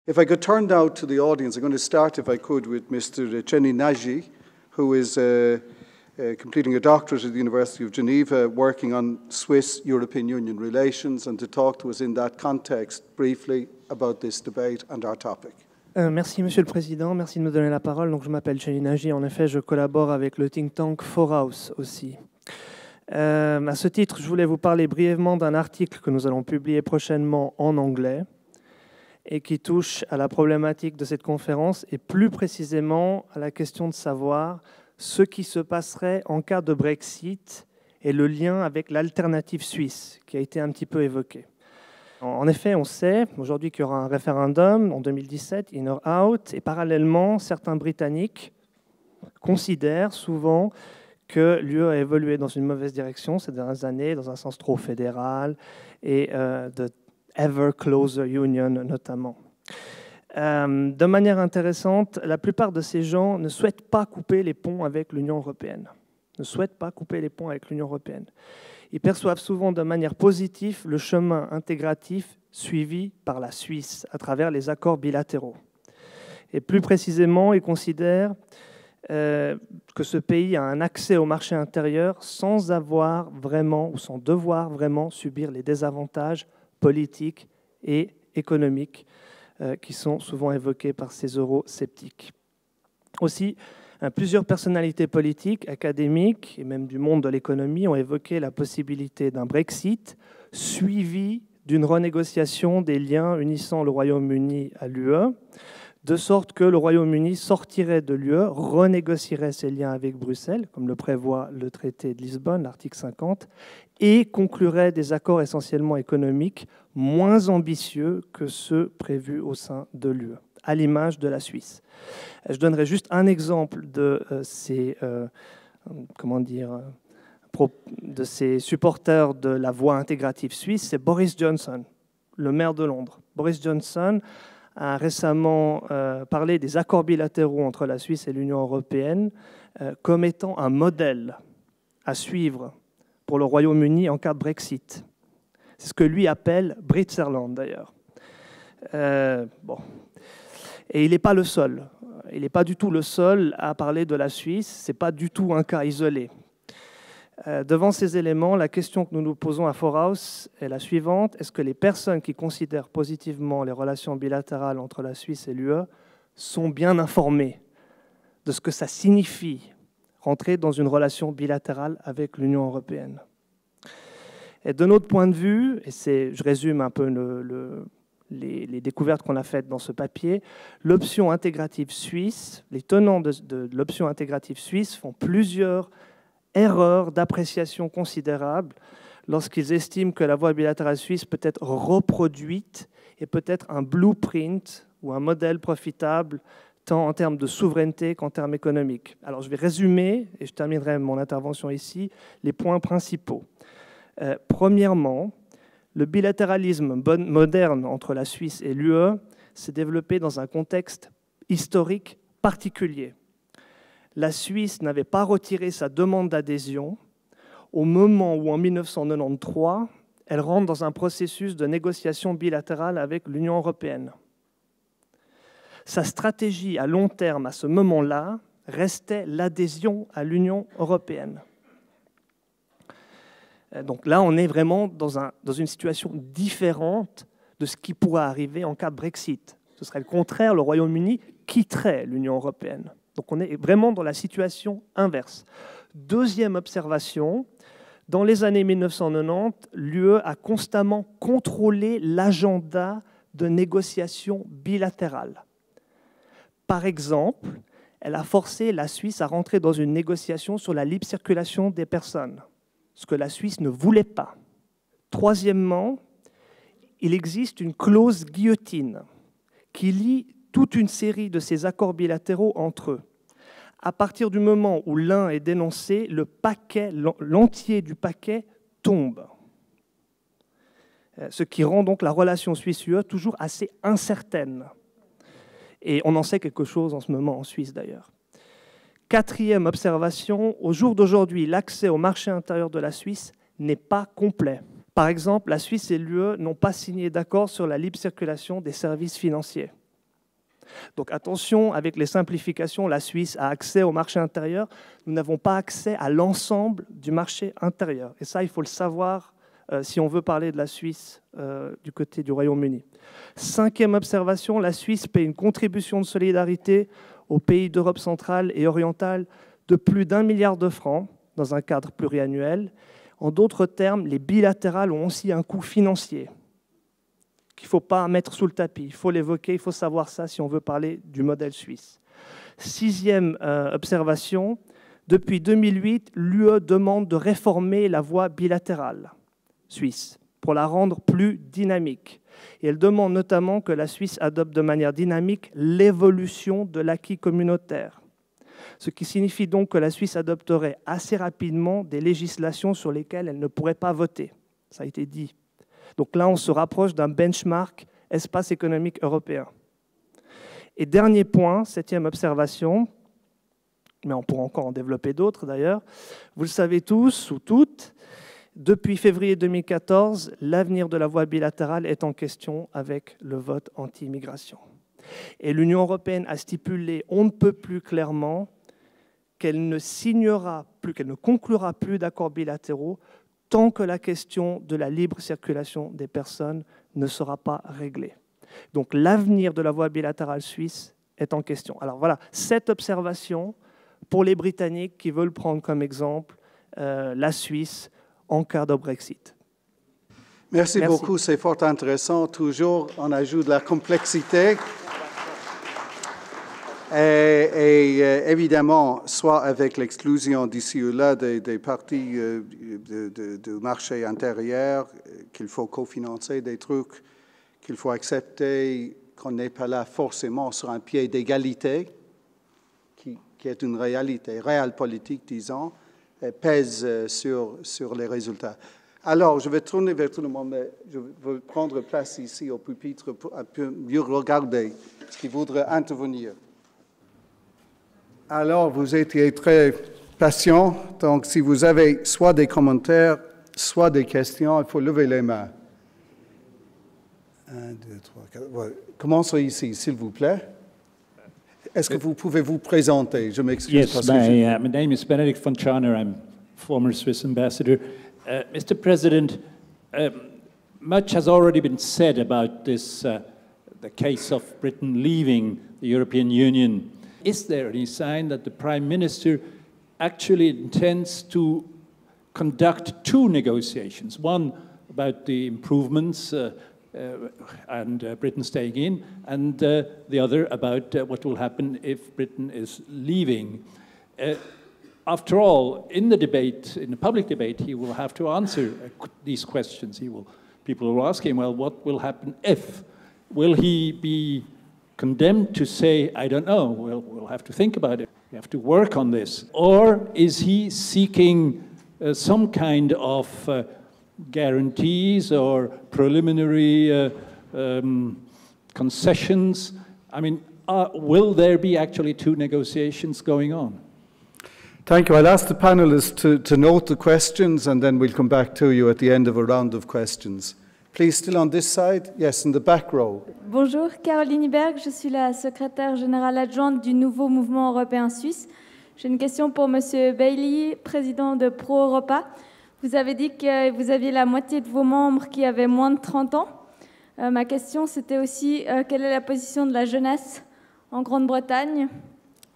If I could turn now to the audience, I'm going to start, if I could, with Mr. Chenny Nagy, who is completing a doctorate at the University of Geneva, working on Swiss-European Union relations, and to talk to us in that context briefly about this debate and our topic. Merci Monsieur le Président, merci de me donner la parole. Donc, je m'appelle Chenny Nagy, en effet je collabore avec le think tank Forhaus aussi. À ce titre, je voulais vous parler brièvement d'un article que nous allons publier prochainement en anglais et qui touche à la problématique de cette conférence et plus précisément à la question de savoir ce qui se passerait en cas de Brexit et le lien avec l'alternative suisse qui a été un petit peu évoqué. En effet, on sait aujourd'hui qu'il y aura un référendum en 2017, in or out, et parallèlement, certains Britanniques considèrent souvent que l'UE a évolué dans une mauvaise direction ces dernières années, dans un sens trop fédéral et de ever closer union notamment. De manière intéressante, la plupart de ces gens ne souhaitent pas couper les ponts avec l'Union européenne. Ils perçoivent souvent de manière positive le chemin intégratif suivi par la Suisse à travers les accords bilatéraux. Et plus précisément, ils considèrent que ce pays a un accès au marché intérieur sans avoir vraiment ou sans devoir vraiment subir les désavantages politiques et économiques qui sont souvent évoqués par ces eurosceptiques. Aussi, plusieurs personnalités politiques, académiques et même du monde de l'économie ont évoqué la possibilité d'un Brexit suivi d'une renégociation des liens unissant le Royaume-Uni à l'UE, de sorte que le Royaume-Uni sortirait de l'UE, renégocierait ses liens avec Bruxelles, comme le prévoit le traité de Lisbonne, l'article 50, et conclurait des accords essentiellement économiques moins ambitieux que ceux prévus au sein de l'UE, à l'image de la Suisse. Je donnerai juste un exemple de ces supporters de la voie intégrative suisse, c'est Boris Johnson, le maire de Londres. Boris Johnson a récemment parlé des accords bilatéraux entre la Suisse et l'Union européenne comme étant un modèle à suivre pour le Royaume-Uni en cas de Brexit. C'est ce que lui appelle Britserland d'ailleurs. Et il n'est pas le seul. Il n'est pas du tout le seul à parler de la Suisse. Ce n'est pas du tout un cas isolé. Devant ces éléments, la question que nous nous posons à Forhaus est la suivante. Est-ce que les personnes qui considèrent positivement les relations bilatérales entre la Suisse et l'UE sont bien informées de ce que ça signifie rentrer dans une relation bilatérale avec l'Union européenne? Et de notre point de vue, et je résume un peu les découvertes qu'on a faites dans ce papier, l'option intégrative suisse, les tenants de l'option intégrative suisse font plusieurs erreurs d'appréciation considérables lorsqu'ils estiment que la voie bilatérale suisse peut être reproduite et peut être un blueprint ou un modèle profitable tant en termes de souveraineté qu'en termes économiques. Alors je vais résumer, et je terminerai mon intervention ici, les points principaux. Premièrement, le bilatéralisme moderne entre la Suisse et l'UE s'est développé dans un contexte historique particulier. La Suisse n'avait pas retiré sa demande d'adhésion au moment où, en 1993, elle rentre dans un processus de négociation bilatérale avec l'Union européenne. Sa stratégie à long terme, à ce moment-là, restait l'adhésion à l'Union européenne. Donc là, on est vraiment dans une situation différente de ce qui pourrait arriver en cas de Brexit. Ce serait le contraire, le Royaume-Uni quitterait l'Union européenne. Donc on est vraiment dans la situation inverse. Deuxième observation, dans les années 1990, l'UE a constamment contrôlé l'agenda de négociation bilatérale. Par exemple, elle a forcé la Suisse à rentrer dans une négociation sur la libre circulation des personnes, ce que la Suisse ne voulait pas. Troisièmement, il existe une clause guillotine qui lie toute une série de ces accords bilatéraux entre eux. À partir du moment où l'un est dénoncé, l'entier du paquet tombe. Ce qui rend donc la relation Suisse-UE toujours assez incertaine. Et on en sait quelque chose en ce moment en Suisse d'ailleurs. Quatrième observation, au jour d'aujourd'hui, l'accès au marché intérieur de la Suisse n'est pas complet. Par exemple, la Suisse et l'UE n'ont pas signé d'accord sur la libre circulation des services financiers. Donc attention, avec les simplifications, la Suisse a accès au marché intérieur. Nous n'avons pas accès à l'ensemble du marché intérieur. Et ça, il faut le savoir si on veut parler de la Suisse du côté du Royaume-Uni. 5e observation, la Suisse paie une contribution de solidarité aux pays d'Europe centrale et orientale de plus d'1 milliard de francs dans un cadre pluriannuel. En d'autres termes, les bilatérales ont aussi un coût financier qu'il ne faut pas mettre sous le tapis. Il faut l'évoquer, il faut savoir ça si on veut parler du modèle suisse. 6e observation, depuis 2008, l'UE demande de réformer la voie bilatérale suisse pour la rendre plus dynamique. Et elle demande notamment que la Suisse adopte de manière dynamique l'évolution de l'acquis communautaire. Ce qui signifie donc que la Suisse adopterait assez rapidement des législations sur lesquelles elle ne pourrait pas voter. Ça a été dit. Donc là, on se rapproche d'un benchmark espace économique européen. Et dernier point, 7e observation, mais on pourra encore en développer d'autres d'ailleurs. Vous le savez tous ou toutes, depuis février 2014, l'avenir de la voie bilatérale est en question avec le vote anti-immigration. Et l'Union européenne a stipulé on ne peut plus clairement qu'elle ne signera plus, qu'elle ne conclura plus d'accords bilatéraux tant que la question de la libre circulation des personnes ne sera pas réglée. Donc l'avenir de la voie bilatérale suisse est en question. Alors voilà, 7 observations pour les Britanniques qui veulent prendre comme exemple la Suisse en cas de Brexit. Merci beaucoup, c'est fort intéressant. Toujours, on ajoute de la complexité. Et évidemment, soit avec l'exclusion d'ici ou là des parties du marché intérieur, qu'il faut cofinancer des trucs, qu'il faut accepter qu'on n'est pas là forcément sur un pied d'égalité, qui est une réalité, réelle politique, disons, pèse sur les résultats. Alors, je vais tourner vers tout le monde, mais je vais prendre place ici au pupitre pour un peu mieux regarder ce qui voudrait intervenir. Alors, vous étiez très patient, donc si vous avez soit des commentaires, soit des questions, il faut lever les mains. 1, 2, 3, 4. Ouais. Commençons ici, s'il vous plaît. Est-ce que vous pouvez vous présenter? Je m'excuse. Yes, my name is Benedict von Tscharner. I'm former Swiss ambassador. Mr. President, much has already been said about this, the case of Britain leaving the European Union. Is there any sign that the Prime Minister actually intends to conduct 2 negotiations, one about the improvements and Britain staying in, and the other about what will happen if Britain is leaving? After all, in the debate, in the public debate, he will have to answer these questions. People will ask him, well, what will happen if? Will he be condemned to say, I don't know, we'll have to think about it, we have to work on this? Or is he seeking some kind of guarantees or preliminary concessions? I mean, will there be actually 2 negotiations going on? Thank you. I'll ask the panelists to note the questions, and then we'll come back to you at the end of a round of questions. Please, still on this side. Yes, in the back row. Bonjour, Caroline Iberg, je suis la secrétaire générale adjointe du nouveau mouvement européen suisse. J'ai une question pour Monsieur Bailey, président de Pro-Europa. Vous avez dit que vous aviez la moitié de vos membres qui avaient moins de 30 ans. Ma question, c'était aussi quelle est la position de la jeunesse en Grande-Bretagne?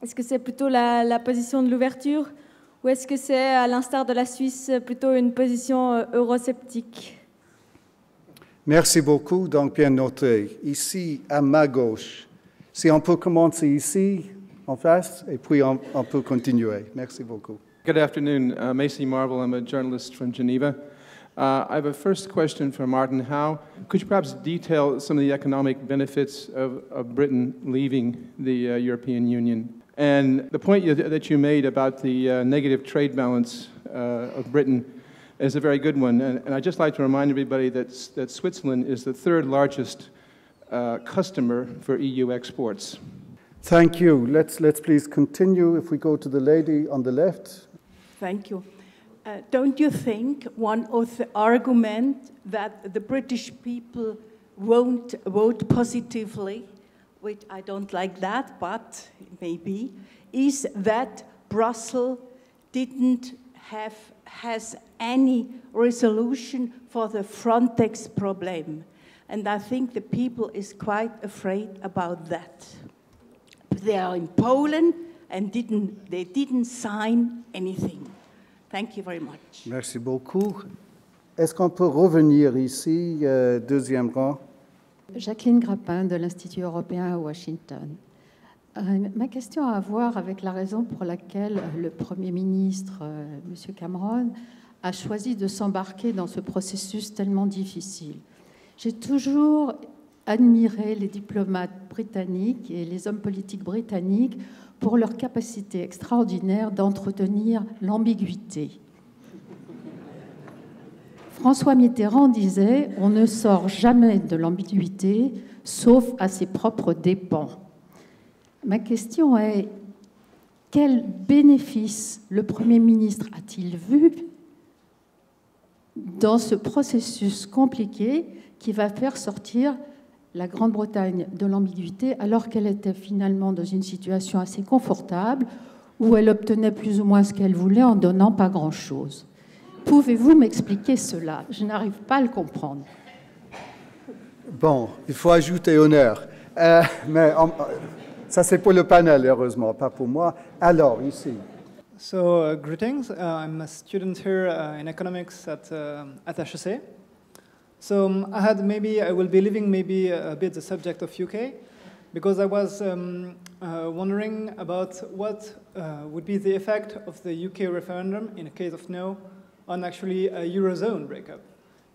Est-ce que c'est plutôt la position de l'ouverture, ou est-ce que c'est, à l'instar de la Suisse, plutôt une position eurosceptique? Merci beaucoup, donc bien noté. Ici, à ma gauche. Si on peut commencer ici, en face, et puis on peut continuer. Merci beaucoup. Good afternoon. Macy Marvel, I'm a journalist from Geneva. I have a first question for Martin Howe. Could you perhaps detail some of the economic benefits of Britain leaving the European Union? And the point that you made about the negative trade balance of Britain is a very good one. And I'd just like to remind everybody that Switzerland is the 3rd largest customer for EU exports. Thank you. Let's please continue. If we go to the lady on the left. Thank you. Don't you think one of the arguments that the British people won't vote positively which I don't like that, but maybe, is that Brussels has any resolution for the Frontex problem. And I think the people is quite afraid about that. They are in Poland and they didn't sign anything. Thank you very much. Merci beaucoup. Est-ce qu'on peut revenir ici, deuxième rang? Jacqueline Grappin de l'Institut européen à Washington. Ma question a à voir avec la raison pour laquelle le Premier ministre, M. Cameron, a choisi de s'embarquer dans ce processus tellement difficile. J'ai toujours admiré les diplomates britanniques et les hommes politiques britanniques pour leur capacité extraordinaire d'entretenir l'ambiguïté. François Mitterrand disait « On ne sort jamais de l'ambiguïté, sauf à ses propres dépens ». Ma question est, quel bénéfice le Premier ministre a-t-il vu dans ce processus compliqué qui va faire sortir la Grande-Bretagne de l'ambiguïté alors qu'elle était finalement dans une situation assez confortable où elle obtenait plus ou moins ce qu'elle voulait en donnant pas grand-chose? Pouvez-vous m'expliquer cela? Je n'arrive pas à le comprendre. Bon, il faut ajouter honneur. Mais ça, c'est pour le panel, heureusement, pas pour moi. Alors, ici. So, greetings. I'm a student here in economics at HEC. So, I will be leaving maybe a bit the subject of UK, because I was wondering about what would be the effect of the UK referendum in a case of no on actually a Eurozone breakup.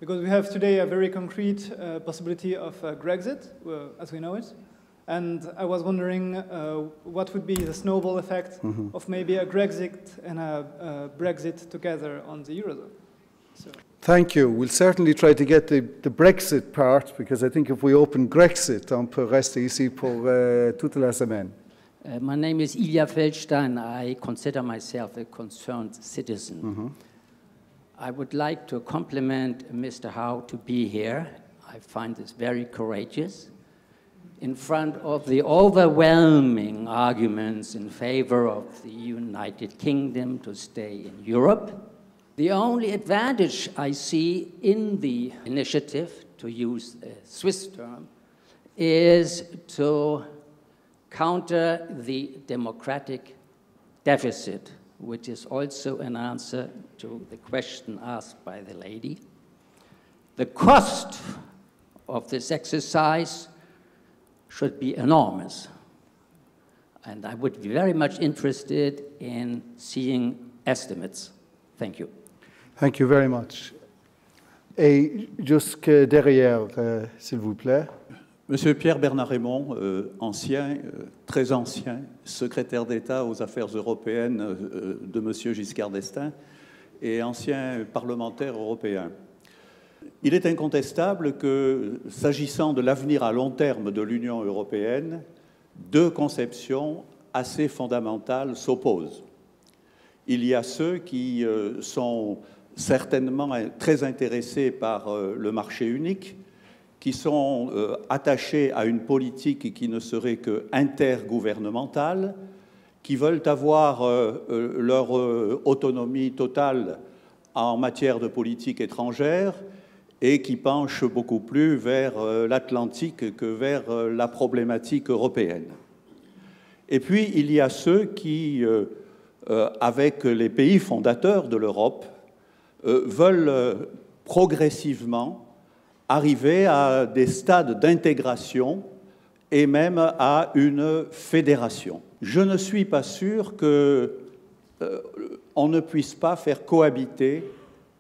Because we have today a very concrete possibility of Grexit, as we know it. And I was wondering what would be the snowball effect of maybe a Grexit and a Brexit together on the Eurozone. So. Thank you. We'll certainly try to get the Brexit part, because I think if we open Grexit, on peut rester ici pour toute la semaine. My name is Ilya Feldstein. I consider myself a concerned citizen. I would like to compliment Mr. Howe to be here. I find this very courageous. In front of the overwhelming arguments in favor of the United Kingdom to stay in Europe, the only advantage I see in the initiative, to use a Swiss term, is to counter the democratic deficit, which is also an answer to the question asked by the lady. The cost of this exercise should be enormous. And I would be very much interested in seeing estimates. Thank you. Thank you very much. Et jusque derrière, s'il vous plaît. Monsieur Pierre-Bernard Raymond, très ancien, secrétaire d'État aux affaires européennes de Monsieur Giscard d'Estaing et ancien parlementaire européen. Il est incontestable que, s'agissant de l'avenir à long terme de l'Union européenne, deux conceptions assez fondamentales s'opposent. Il y a ceux qui sont certainement très intéressés par le marché unique, qui sont attachés à une politique qui ne serait que intergouvernementale, qui veulent avoir leur autonomie totale en matière de politique étrangère et qui penchent beaucoup plus vers l'Atlantique que vers la problématique européenne. Et puis, il y a ceux qui, avec les pays fondateurs de l'Europe, veulent progressivement arriver à des stades d'intégration et même à une fédération. Je ne suis pas sûr qu'on ne puisse pas faire cohabiter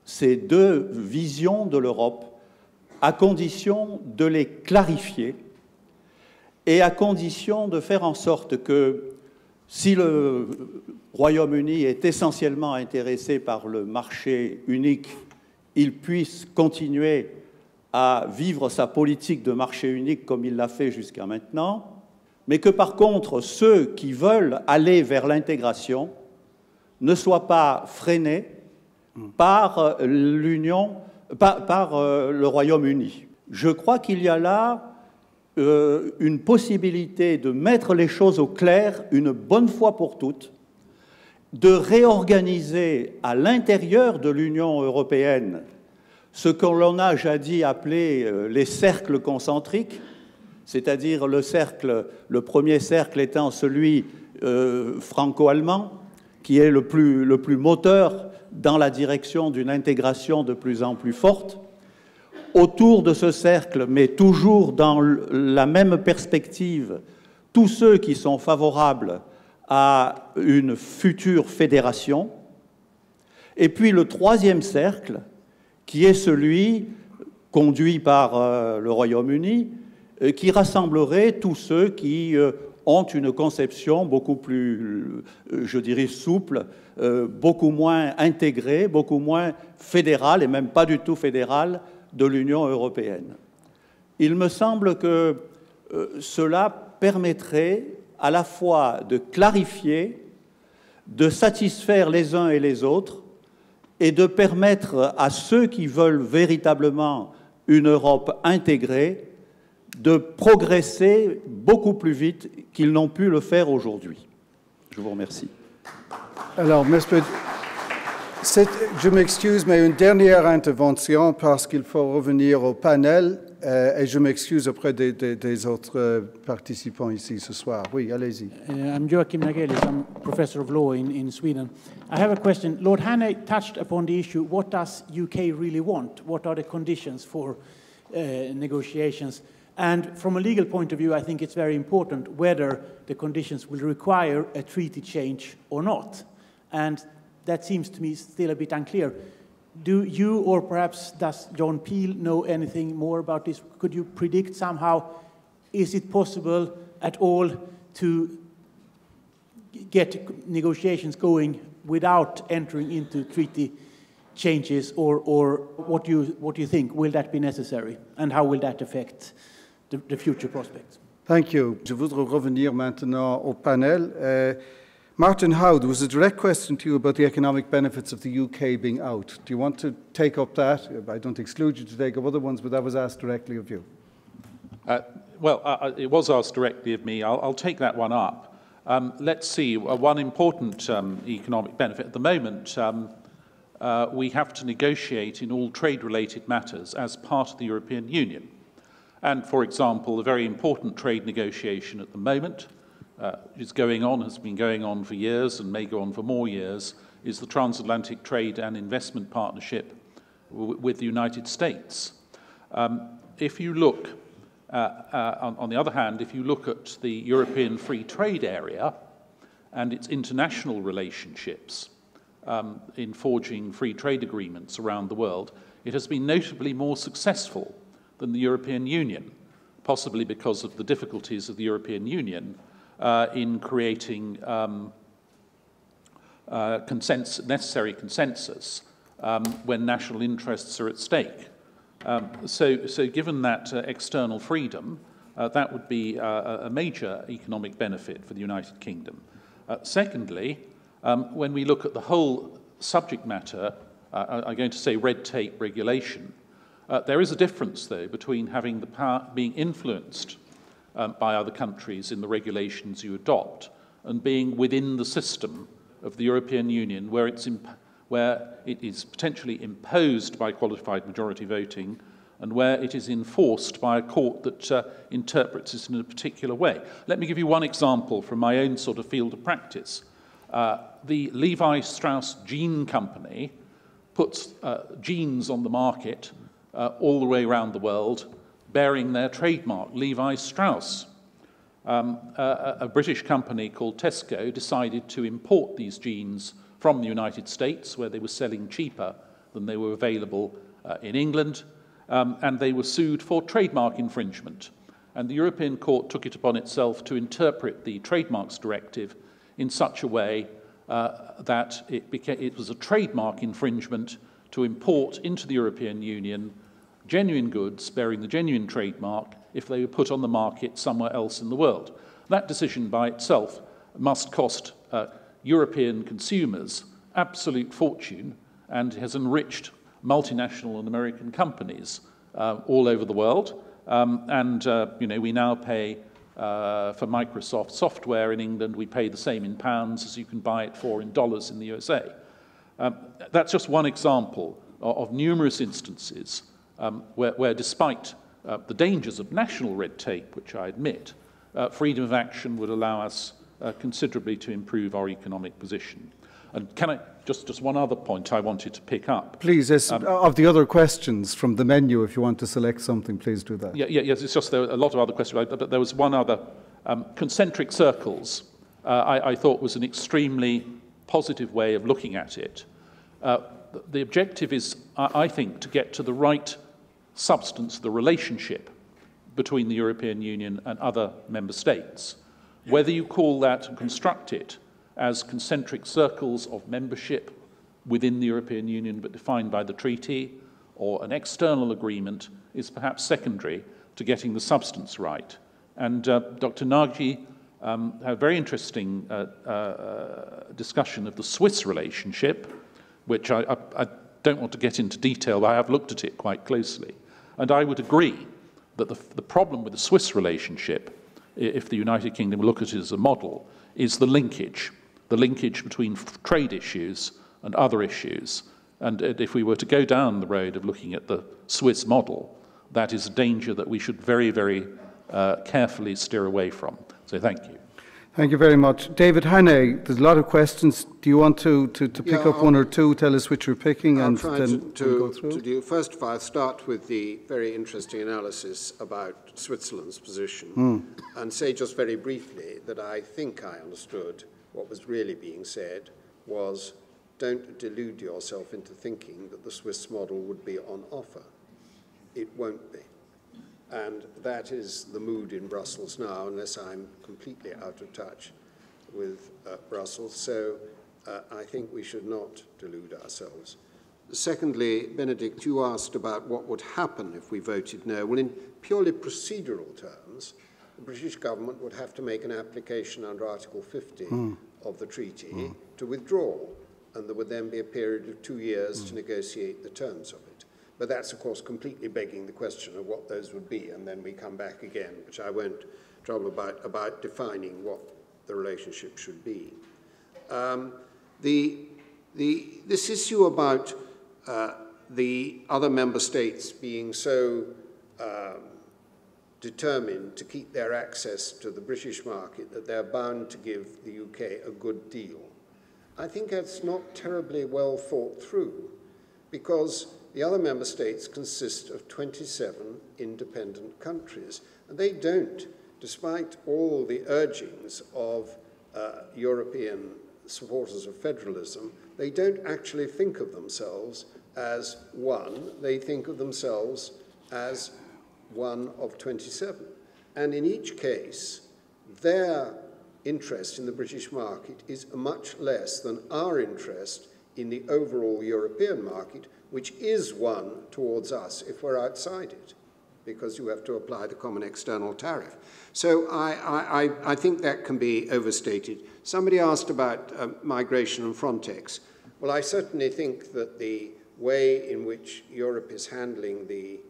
ces deux visions de l'Europe à condition de les clarifier et à condition de faire en sorte que si le Royaume-Uni est essentiellement intéressé par le marché unique, il puisse continuer à vivre sa politique de marché unique comme il l'a fait jusqu'à maintenant, mais que par contre, ceux qui veulent aller vers l'intégration ne soient pas freinés par le Royaume-Uni. Je crois qu'il y a là une possibilité de mettre les choses au clair une bonne fois pour toutes, de réorganiser à l'intérieur de l'Union européenne ce que l'on a jadis appelé les cercles concentriques, c'est-à-dire le premier cercle étant celui franco-allemand, qui est le plus moteur dans la direction d'une intégration de plus en plus forte. Autour de ce cercle, mais toujours dans la même perspective, tous ceux qui sont favorables à une future fédération. Et puis le troisième cercle, qui est celui conduit par le Royaume-Uni, qui rassemblerait tous ceux qui ont une conception beaucoup plus, je dirais, souple, beaucoup moins intégrée, beaucoup moins fédérale, et même pas du tout fédérale, de l'Union européenne. Il me semble que cela permettrait à la fois de clarifier, de satisfaire les uns et les autres, et de permettre à ceux qui veulent véritablement une Europe intégrée de progresser beaucoup plus vite qu'ils n'ont pu le faire aujourd'hui. Je vous remercie. Alors, je m'excuse, mais une dernière intervention parce qu'il faut revenir au panel et je m'excuse auprès des autres participants ici ce soir. Oui, allez-y. I'm Joachim Nagelis. I'm professor of law in Sweden. I have a question. Lord Haney touched upon the issue, what does UK really want? What are the conditions for negotiations? And from a legal point of view, I think it's very important whether the conditions will require a treaty change or not. And that seems to me still a bit unclear. Do you, or perhaps does John Peel, know anything more about this? Could you predict somehow, is it possible at all to get negotiations going without entering into treaty changes, or what do you think? Will that be necessary? And how will that affect the future prospects? Thank you. Je voudrais revenir maintenant au panel. Martin Howe, there was a direct question to you about the economic benefits of the UK being out. Do you want to take up that? I don't exclude you to take up other ones, but that was asked directly of you. It was asked directly of me. I'll take that one up. Let's see. One important economic benefit at the moment, we have to negotiate in all trade-related matters as part of the European Union. And, for example, a very important trade negotiation at the moment is going on, has been going on for years and may go on for more years, is the Transatlantic Trade and Investment Partnership with the United States. If you look, on the other hand, if you look at the European Free Trade Area and its international relationships in forging free trade agreements around the world, it has been notably more successful than the European Union, possibly because of the difficulties of the European Union in creating necessary consensus when national interests are at stake. So given that external freedom, that would be a major economic benefit for the United Kingdom. Secondly, when we look at the whole subject matter, I'm going to say red tape regulation, there is a difference, though, between having the power being influenced by other countries in the regulations you adopt and being within the system of the European Union where it is potentially imposed by qualified majority voting and where it is enforced by a court that interprets it in a particular way. Let me give you one example from my own sort of field of practice. The Levi Strauss Jean Company puts jeans on the market all the way around the world, bearing their trademark, Levi Strauss. A British company called Tesco decided to import these jeans from the United States, where they were selling cheaper than they were available in England, and they were sued for trademark infringement. And the European Court took it upon itself to interpret the Trademarks Directive in such a way that it was a trademark infringement to import into the European Union genuine goods bearing the genuine trademark if they were put on the market somewhere else in the world. That decision by itself must cost European consumers absolute fortune and has enriched multinational and American companies all over the world. We now pay for Microsoft software in England, we pay the same in pounds as you can buy it for in dollars in the USA. That's just one example of numerous instances where despite the dangers of national red tape, which I admit, freedom of action would allow us considerably to improve our economic position. And can I, just one other point I wanted to pick up. Please, yes, of the other questions from the menu, if you want to select something, please do that. Yes, it's just there were a lot of other questions, but there was one other. Concentric circles, I thought was an extremely positive way of looking at it. The objective is, I think, to get to the right substance, the relationship between the European Union and other member states. Whether you call that and construct it as concentric circles of membership within the European Union but defined by the treaty, or an external agreement, is perhaps secondary to getting the substance right. And Dr. Nagy had a very interesting discussion of the Swiss relationship, which I don't want to get into detail, but I have looked at it quite closely. And I would agree that the problem with the Swiss relationship, if the United Kingdom look at it as a model, is the linkage between trade issues and other issues. And if we were to go down the road of looking at the Swiss model, that is a danger that we should very, very carefully steer away from. So thank you. Thank you very much. David Hannay, there's a lot of questions. Do you want to pick up one or two, tell us which you're picking, and then go through? First of all, I'll start with the very interesting analysis about Switzerland's position and say just very briefly that I think I understood what was really being said was, don't delude yourself into thinking that the Swiss model would be on offer. It won't be. And that is the mood in Brussels now, unless I'm completely out of touch with Brussels. So I think we should not delude ourselves. Secondly, Benedict, you asked about what would happen if we voted no. Well, in purely procedural terms, the British government would have to make an application under Article 50 of the treaty to withdraw, and there would then be a period of 2 years to negotiate the terms of it. But that's, of course, completely begging the question of what those would be, and then we come back again, which I won't trouble about defining what the relationship should be. This issue about the other member states being so determined to keep their access to the British market that they're bound to give the UK a good deal, I think that's not terribly well thought through, because the other member states consist of 27 independent countries, and they don't, despite all the urgings of European supporters of federalism, they don't actually think of themselves as one. They think of themselves as one of 27. And in each case, their interest in the British market is much less than our interest in the overall European market, which is one towards us if we're outside it, because you have to apply the common external tariff. So I think that can be overstated. Somebody asked about migration and Frontex. Well, I certainly think that the way in which Europe is handling the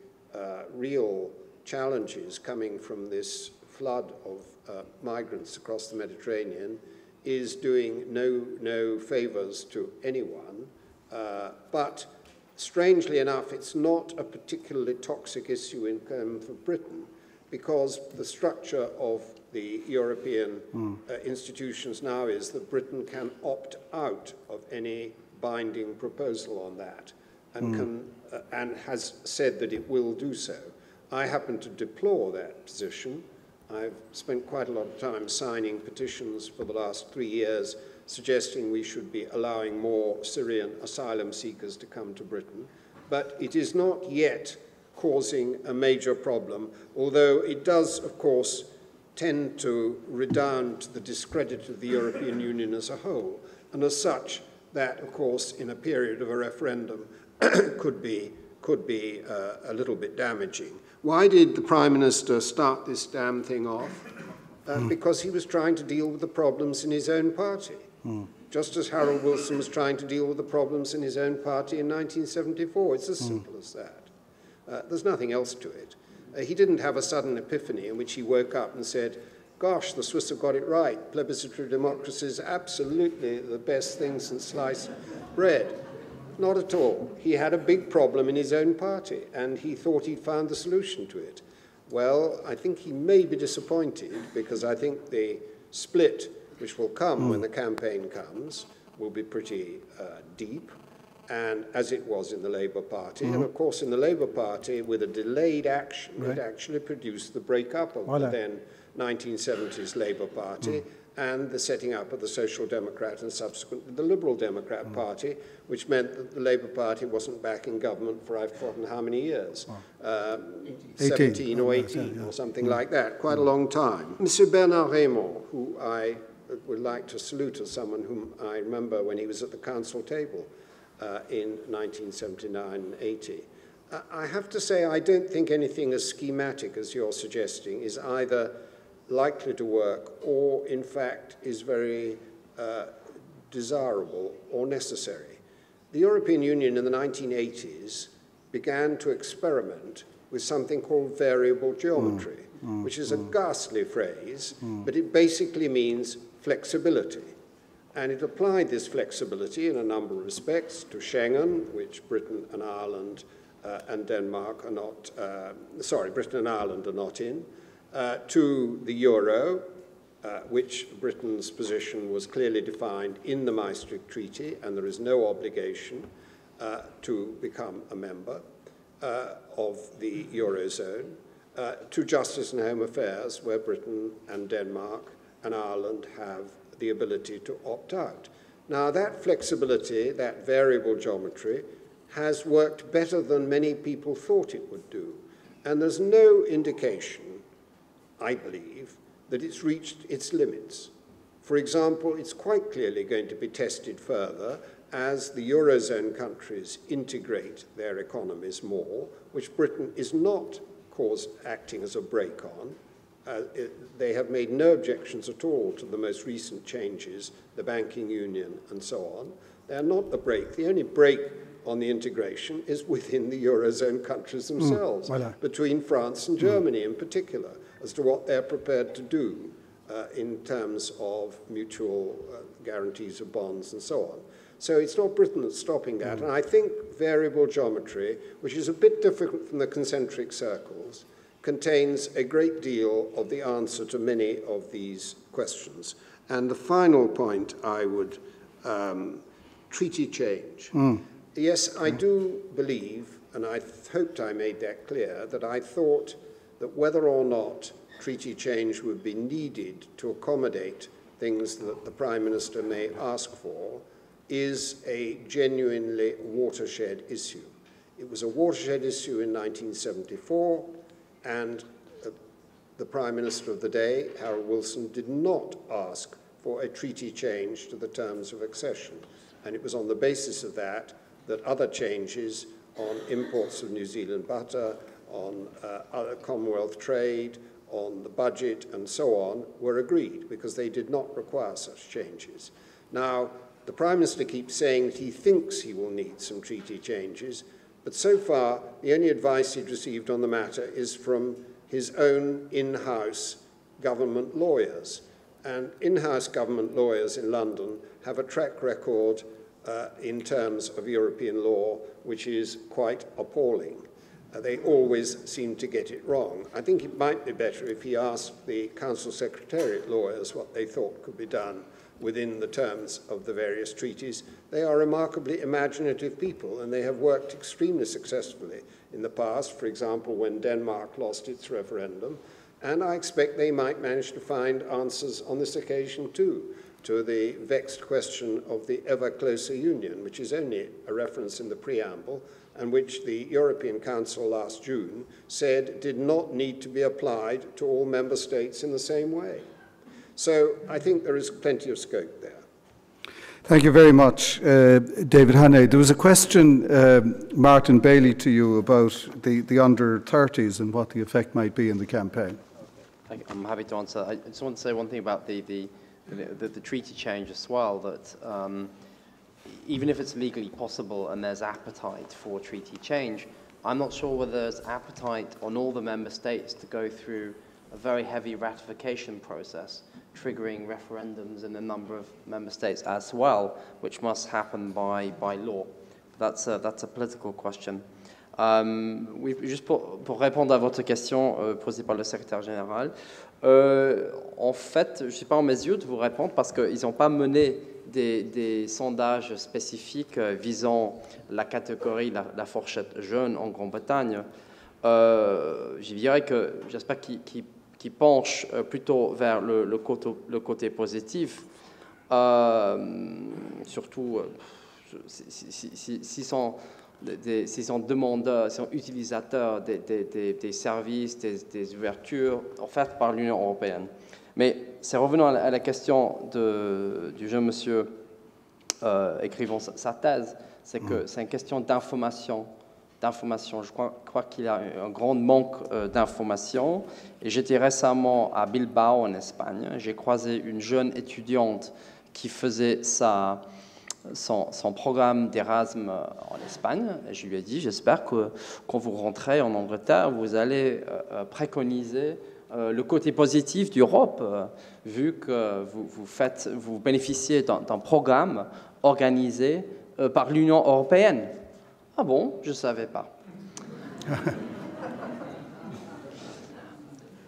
real challenges coming from this flood of migrants across the Mediterranean is doing no favors to anyone, but strangely enough, it's not a particularly toxic issue for Britain, because the structure of the European institutions now is that Britain can opt out of any binding proposal on that, and and has said that it will do so. I happen to deplore that position. I've spent quite a lot of time signing petitions for the last 3 years suggesting we should be allowing more Syrian asylum seekers to come to Britain, but it is not yet causing a major problem, although it does, of course, tend to redound to the discredit of the European Union as a whole, and as such, that, of course, in a period of a referendum could be a little bit damaging. Why did the Prime Minister start this damn thing off? Because he was trying to deal with the problems in his own party, just as Harold Wilson was trying to deal with the problems in his own party in 1974. It's as simple as that. There's nothing else to it. he didn't have a sudden epiphany in which he woke up and said, gosh, the Swiss have got it right. Plebiscitary democracy is absolutely the best thing since sliced bread. Not at all. He had a big problem in his own party, and he thought he'd found the solution to it. Well, I think he may be disappointed, because I think the split, which will come when the campaign comes, will be pretty deep, and as it was in the Labour Party. And of course, in the Labour Party, with a delayed action, it actually produced the breakup of the then 1970s Labour Party and the setting up of the Social Democrat and subsequently the Liberal Democrat Party, which meant that the Labour Party wasn't back in government for I've forgotten how many years, 17 or 18 or something like that, quite a long time. Monsieur Bernard Raymond, who I would like to salute as someone whom I remember when he was at the council table in 1979 and 80. I have to say I don't think anything as schematic as you're suggesting is either likely to work or, in fact, is very desirable or necessary. The European Union in the 1980s began to experiment with something called variable geometry, which is a ghastly phrase, but it basically means flexibility. And it applied this flexibility in a number of respects to Schengen, which Britain and Ireland and Denmark are not, Britain and Ireland are not in, to the euro, which Britain's position was clearly defined in the Maastricht Treaty, and there is no obligation to become a member of the Eurozone, to justice and home affairs, where Britain and Denmark and Ireland have the ability to opt out. Now, that flexibility, that variable geometry, has worked better than many people thought it would do. And there's no indication, I believe, that it's reached its limits. For example, it's quite clearly going to be tested further as the Eurozone countries integrate their economies more, which Britain is not acting as a brake on. They have made no objections at all to the most recent changes, the banking union and so on. They're not the brake. The only brake on the integration is within the Eurozone countries themselves, between France and Germany in particular, as to what they're prepared to do in terms of mutual guarantees of bonds and so on. So it's not Britain that's stopping that. And I think variable geometry, which is a bit different from the concentric circles, contains a great deal of the answer to many of these questions. And the final point I would, treaty change. Yes, I do believe, and I hoped I made that clear, that I thought that whether or not treaty change would be needed to accommodate things that the Prime Minister may ask for is a genuinely watershed issue. It was a watershed issue in 1974, and the Prime Minister of the day, Harold Wilson, did not ask for a treaty change to the terms of accession. And it was on the basis of that that other changes on imports of New Zealand butter, on other Commonwealth trade, on the budget, and so on, were agreed, because they did not require such changes. Now, the Prime Minister keeps saying that he thinks he will need some treaty changes, but so far, the only advice he'd received on the matter is from his own in-house government lawyers. And in-house government lawyers in London have a track record in terms of European law, which is quite appalling. They always seem to get it wrong. I think it might be better if he asked the Council Secretariat lawyers what they thought could be done within the terms of the various treaties. They are remarkably imaginative people, and they have worked extremely successfully in the past, for example, when Denmark lost its referendum. And I expect they might manage to find answers on this occasion too, to the vexed question of the ever closer union, which is only a reference in the preamble, and which the European Council last June said did not need to be applied to all member states in the same way. So I think there is plenty of scope there. Thank you very much, David Haney. There was a question, Martin Bailey, to you about the under-30s and what the effect might be in the campaign. I'm happy to answer. I just want to say one thing about the treaty change as well, that even if it's legally possible and there's appetite for treaty change, I'm not sure whether there's appetite on all the member states to go through a very heavy ratification process, triggering referendums in a number of member states as well, which must happen by law. That's a political question. Oui, juste pour répondre à votre question posée par le secrétaire général, en fait, je ne suis pas en mesure de vous répondre parce qu'ils n'ont pas mené des sondages spécifiques visant la catégorie, la fourchette jeune en Grande-Bretagne. Je dirais que j'espère qu'ils penchent plutôt vers le côté positif, surtout s'ils sont demandeurs, s'ils sont utilisateurs des services, des ouvertures offertes par l'Union européenne. Mais c'est revenant à la question du jeune monsieur écrivant sa thèse, c'est que c'est une question d'information. Je crois qu'il y a un grand manque d'informations. Et j'étais récemment à Bilbao, en Espagne. J'ai croisé une jeune étudiante qui faisait son programme d'Erasme en Espagne. Et je lui ai dit, j'espère que quand vous rentrez en Angleterre, vous allez préconiser le côté positif d'Europe, vu que vous bénéficiez d'un programme organisé par l'Union européenne. Ah bon, je ne savais pas.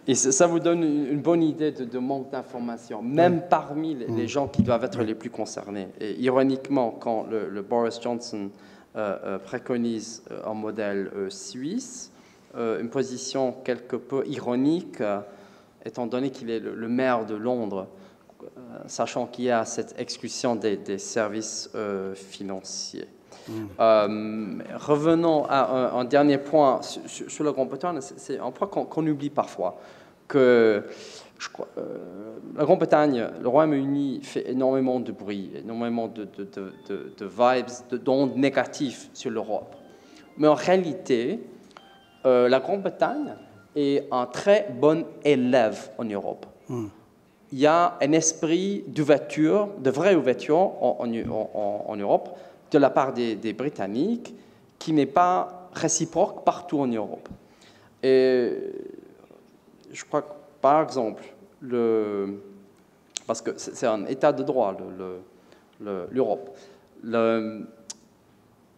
Et ça vous donne une bonne idée de manque d'information, même parmi les gens qui doivent être les plus concernés. Et ironiquement, quand le Boris Johnson préconise un modèle suisse, une position quelque peu ironique, étant donné qu'il est le maire de Londres, sachant qu'il y a cette exclusion des services financiers. Revenons à un dernier point sur la Grande-Bretagne. C'est un point qu'on oublie parfois, que la Grande-Bretagne, le Royaume-Uni fait énormément de bruit, énormément de vibes, d'ondes négatives sur l'Europe. Mais en réalité, la Grande-Bretagne est un très bon élève en Europe. Il y a un esprit d'ouverture, de vraie ouverture en Europe, de la part des Britanniques, qui n'est pas réciproque partout en Europe. Et je crois que, par exemple, parce que c'est un état de droit, l'Europe.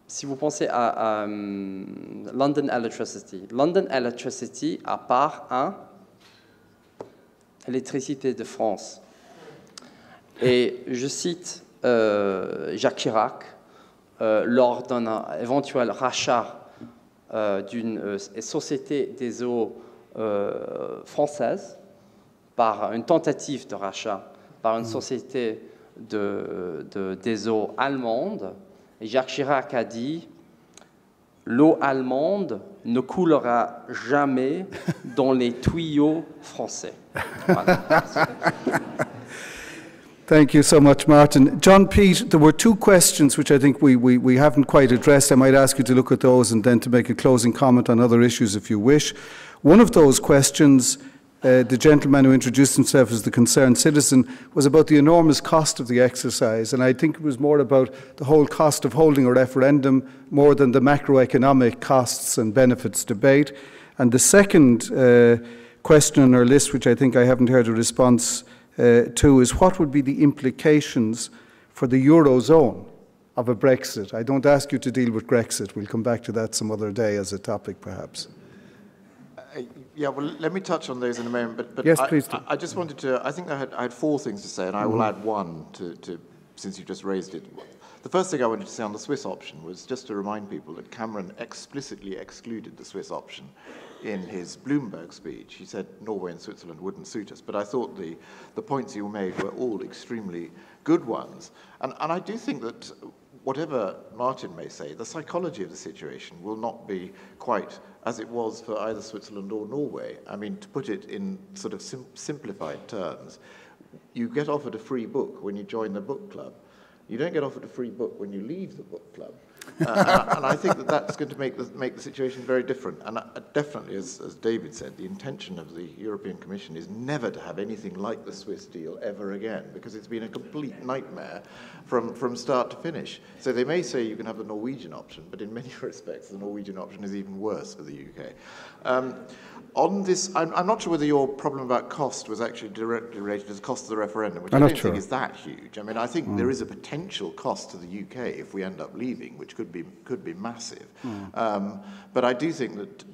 Si vous pensez à London Electricity, à part l'électricité de France. Et je cite Jacques Chirac, lors d'un éventuel rachat d'une société des eaux française par une tentative de rachat par une société des eaux allemande. Et Jacques Chirac a dit « L'eau allemande ne coulera jamais dans les tuyaux français. » Voilà. Thank you so much, Martin. John Pete, there were two questions which I think we haven't quite addressed. I might ask you to look at those and then to make a closing comment on other issues if you wish. One of those questions, the gentleman who introduced himself as the concerned citizen, was about the enormous cost of the exercise. And I think it was more about the whole cost of holding a referendum more than the macroeconomic costs and benefits debate. And the second question on our list, which I think I haven't heard a response to, is what would be the implications for the Eurozone of a Brexit? I don't ask you to deal with Brexit. We'll come back to that some other day as a topic, perhaps. Yeah, well, let me touch on those in a moment. But yes, please do. I just wanted to, I think I had four things to say, and I will add one since you just raised it. The first thing I wanted to say on the Swiss option was just to remind people that Cameron explicitly excluded the Swiss option in his Bloomberg speech. He said Norway and Switzerland wouldn't suit us, but I thought the points you made were all extremely good ones. And I do think that whatever Martin may say, the psychology of the situation will not be quite as it was for either Switzerland or Norway. I mean, to put it in sort of simplified terms, you get offered a free book when you join the book club. You don't get offered a free book when you leave the book club. And I think that that's going to make the situation very different. And definitely, as David said, the intention of the European Commission is never to have anything like the Swiss deal ever again, because it's been a complete nightmare from start to finish. So they may say you can have the Norwegian option, but in many respects, the Norwegian option is even worse for the UK. On this, I'm not sure whether your problem about cost was actually directly related to the cost of the referendum, which I don't think is that huge. I mean, I think there is a potential cost to the UK if we end up leaving, which could be massive. But I do think that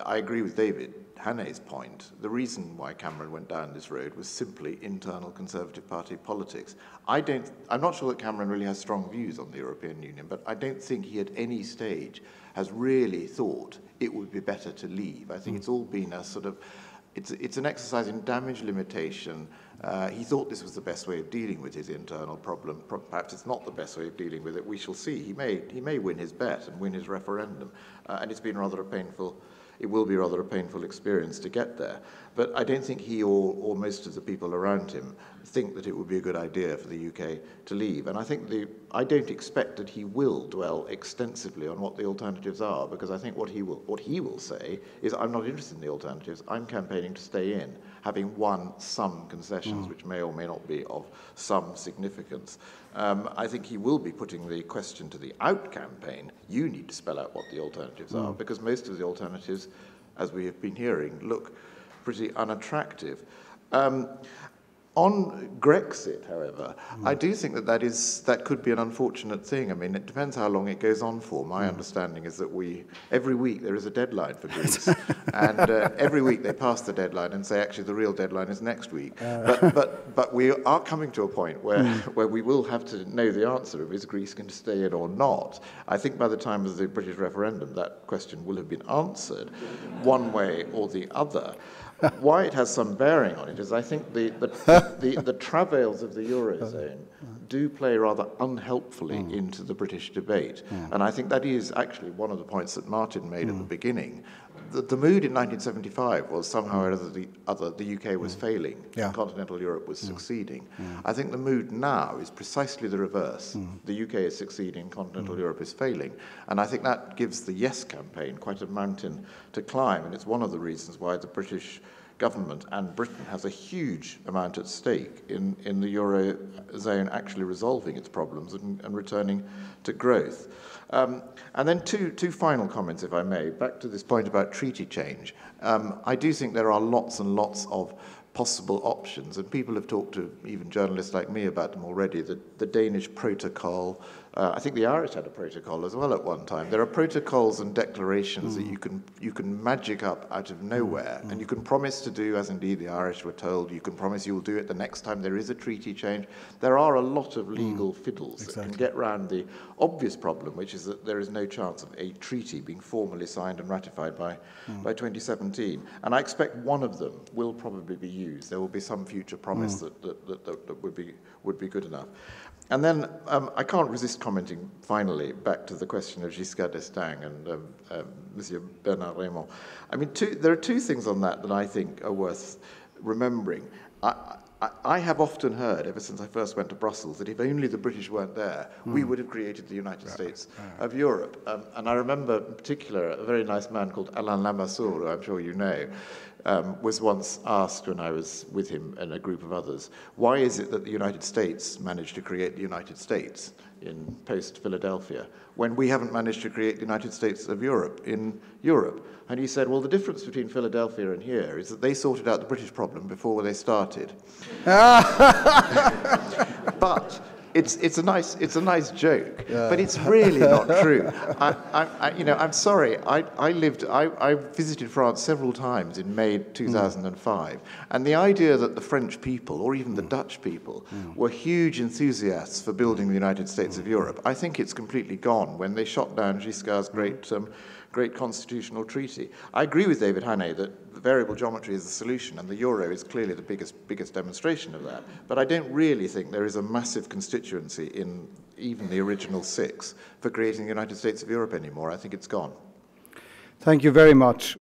I agree with David Haney's point. The reason why Cameron went down this road was simply internal Conservative Party politics. I'm not sure that Cameron really has strong views on the European Union, but I don't think he at any stage has really thought it would be better to leave. I think it's all been a sort of, it's an exercise in damage limitation. He thought this was the best way of dealing with his internal problem. Perhaps it's not the best way of dealing with it. We shall see. He may win his bet and win his referendum, and it's been rather a painful. It will be rather a painful experience to get there. But I don't think he or most of the people around him think that it would be a good idea for the UK to leave. And I think I don't expect that he will dwell extensively on what the alternatives are, because I think what he will say is, I'm not interested in the alternatives. I'm campaigning to stay in, having won some concessions, which may or may not be of some significance. I think he will be putting the question to the out campaign, you need to spell out what the alternatives are, because most of the alternatives, as we have been hearing, look pretty unattractive. On Grexit, however, I do think that could be an unfortunate thing. I mean, it depends how long it goes on for. My understanding is that every week there is a deadline for Greece, and every week they pass the deadline and say, actually, the real deadline is next week. But we are coming to a point where we will have to know the answer of, is Greece going to stay in or not? I think by the time of the British referendum, that question will have been answered one way or the other. Why it has some bearing on it is I think the travails of the Eurozone do play rather unhelpfully into the British debate. And I think that is actually one of the points that Martin made at the beginning. The mood in 1975 was somehow or other the UK was failing, continental Europe was succeeding. I think the mood now is precisely the reverse. The UK is succeeding, continental Europe is failing. And I think that gives the Yes campaign quite a mountain to climb, and it's one of the reasons why the British government and Britain has a huge amount at stake in the Eurozone actually resolving its problems and returning to growth. And then two final comments, if I may, back to this point about treaty change. I do think there are lots and lots of possible options, and people have talked to even journalists like me about them already. The Danish protocol, I think the Irish had a protocol as well at one time. There are protocols and declarations that you can magic up out of nowhere, and you can promise to do, as indeed the Irish were told, you can promise you will do it the next time there is a treaty change. There are a lot of legal fiddles that can get round the obvious problem, which is that there is no chance of a treaty being formally signed and ratified by 2017. And I expect one of them will probably be used. There will be some future promise that would be good enough. And then I can't resist commenting, finally, back to the question of Giscard d'Estaing and Monsieur Bernard Raymond. I mean, there are two things on that I think are worth remembering. I have often heard, ever since I first went to Brussels, that if only the British weren't there, we would have created the United States of Europe. And I remember, in particular, a very nice man called Alain Lamassoure, who I'm sure you know, was once asked when I was with him and a group of others, why is it that the United States managed to create the United States in post-Philadelphia when we haven't managed to create the United States of Europe in Europe? And he said, well, the difference between Philadelphia and here is that they sorted out the British problem before they started. But it's a nice joke, but it's really not true. I'm sorry. I visited France several times in May 2005, and the idea that the French people or even the Dutch people were huge enthusiasts for building the United States of Europe, I think it's completely gone when they shot down Giscard's great constitutional treaty. I agree with David Haney that variable geometry is the solution, and the euro is clearly the biggest demonstration of that. But I don't really think there is a massive constituency in even the original 6 for creating the United States of Europe anymore. I think it's gone. Thank you very much.